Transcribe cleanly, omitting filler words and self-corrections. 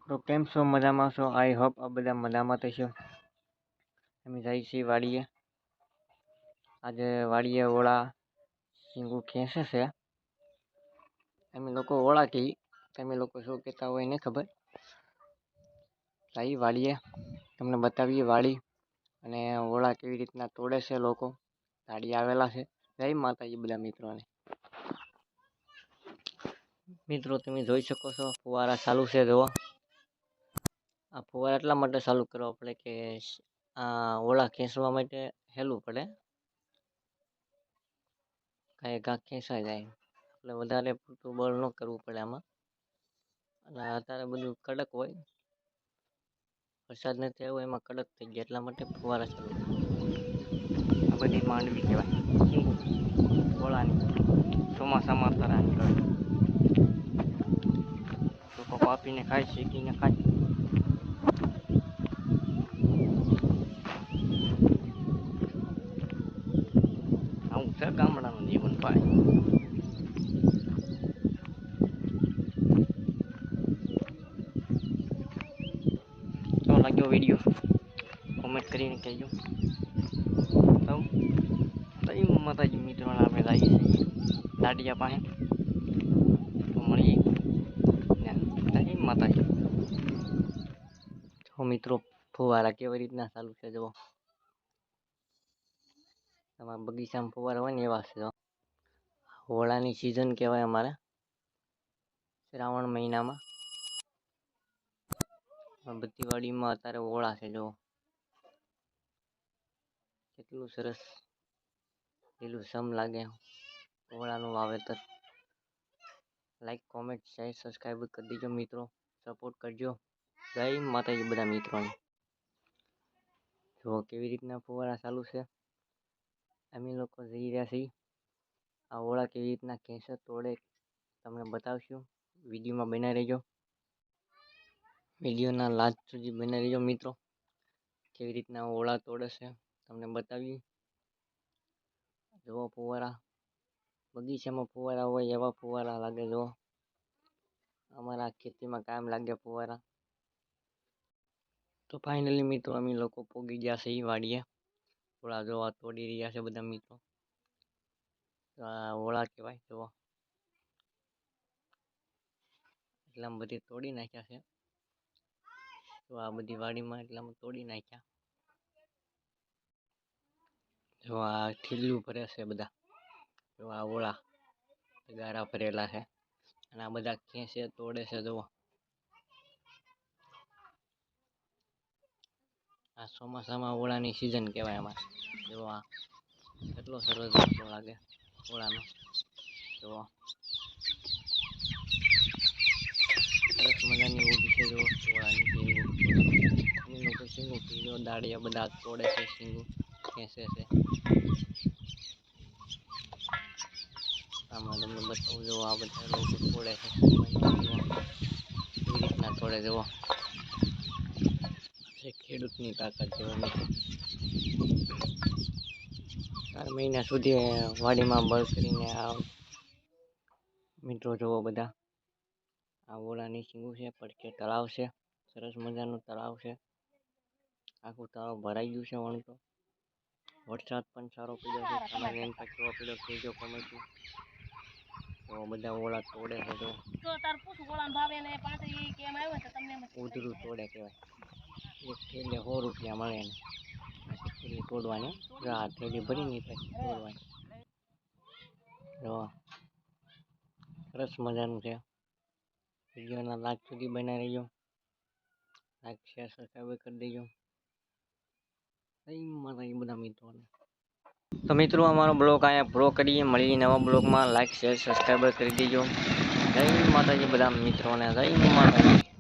તો કેમ છો? મજામાં છો? આઈ હોપ આ બધા મજામાં થશો. અમે જઈએ છીએ વાડીએ. આજે વાડીએ ઓળા શીંગું ખેંચે છે. અમે લોકો ઓળા કહી, તમે લોકો શું કહેતા હોય ને ખબર. જઈએ વાડીએ, તમને બતાવીએ વાડી અને ઓળા કેવી રીતના તોડે છે લોકો. ગાડી આવેલા છે. જય માતાજી બધા મિત્રોને. મિત્રો તમે જોઈ શકો છો ફુવારા ચાલુ છે. જુઓ, આ ફુવારા એટલા માટે ચાલુ કરવા પડે કે આ ઓળા ખેંચવા માટે હેલું પડે, કાંઈ ઘા ખેંચાઈ જાય એટલે વધારે પૂરતું બળ ન કરવું પડે આમાં. અને અત્યારે બધું કડક હોય, વરસાદ નથી આવ્યો એમાં કડક થઈ ગયા એટલા માટે ફુવારા ચાલુ. આ બધી માંડવી કહેવાય ઓળાની, ચોમાસામાં તારા નીકળે. લોકો કાપીને ખાય, શેકીને ખાય. આવું છે ગામડાનું જીવન ભાઈ. તો લાગ્યો વિડીયો કોમેન્ટ કરીને કહેજો. તો માતાજી મિત્રોને આપણે જઈએ છીએ દાડિયા પાસે, તો મળીએ. જય માતાજી. જો મિત્રો ફુવારા કેવી રીતના ચાલુ છે જુઓ. તમારા બગીચામાં ફુવારા હોય ને એવા છે. ઓળાની સિઝન કહેવાય અમારે શ્રાવણ મહિનામાં. બધી વાડીમાં અત્યારે ઓળા છે. જો કેટલું સરસ લીલું સમ લાગે ઓળાનું વાવેતર. લાઈક, કોમેન્ટ, શેર, સબસ્ક્રાઈબ કરી દેજો મિત્રો, સપોર્ટ કરજો. જય માતાજી બધા મિત્રોને. જો કેવી રીતના ફુવારા ચાલુ છે. અમે લોકો જઈ રહ્યા છીએ. આ ઓળા કેવી રીતના ખેંચે તોડે તમને બતાવશું. વિડીયોમાં બનાવી રહેજો. વિડીયોના લાસ્ટ સુધી બનાવી રહેજો મિત્રો. કેવી રીતના ઓળા તોડે છે તમને બતાવીએ. જુઓ ફુવારા, બગીચામાં ફુવારા હોય એવા ફુવારા લાગે. જુઓ અમારા ખેતીમાં કાયમ લાગે ફુવારા. તો ફાઇનલી મિત્રો અમે લોકો પોગી ગયા છે વાડીએ. ઓળા જોવા તોડી રહ્યા છે બધા મિત્રો. આ ઓળા કહેવાય. જુઓ એટલામાં બધી તોડી નાખ્યા છે. તો આ બધી વાડીમાં એટલામાં તોડી નાખ્યા. જો આ ઠીલું ભરે છે બધા. જો આ ઓળા ગારા ભરેલા છે અને આ બધા ખેંચે તોડે છે. જુઓ આ ચોમાસામાં ઓળાની સિઝન કહેવાય અમારે. જો આ કેટલો સરસ દેખતો લાગે ઓળાનો. જુઓ સરસ મજાની ઊભી છે. જુઓ ઓળાની શીંગું. એ લોકો શીંગું પીજો દાડિયા બધા તોડે છે, શીંગું ખેંચે છે. આમાં તમને બતાવું. જુઓ આ બધા લોકો તોડે છે. કેવી રીતના તોડે જુઓ. ખેડૂતની તાકાત જેવો મિત્રો. 4 મહિના સુધી વાડીમાં બળ કરીને આ મિત્રો જુઓ બધા. આ ઓળાની શીંગું છે. પડખે તળાવ છે, સરસ મજાનું તળાવ છે. આખું તળાવ ભરાઈ ગયું છે. વણતો વરસાદ પણ સારો પડ્યો છે. તમારે એમ કેવો પડ્યો કહેજો કોમેન્ટમાં. તો બધા ઓળા તોડે છે. તો ઉધરું તોડે કહેવાય. એક થેલે 100 રૂપિયા મળે ને થેલી તોડવાની. આ થેલી ભરીને પછી તોડવાની. જો સરસ મજાનું છે. વિડીયોના લાસ્ટ સુધી બનાવી રહેજો. લાઈક, શેર, સબસ્ક્રાઈબ કરી દેજો. માતાજી બધા મિત્રોને. તો મિત્રો અમારો બ્લોગ અહીંયા પૂરો કરીએ. મળીએ નવા બ્લોગમાં. લાઈક, શેર, સબસ્ક્રાઈબ કરી દેજો. જય માતાજી બધા મિત્રોને. જય માતાજી.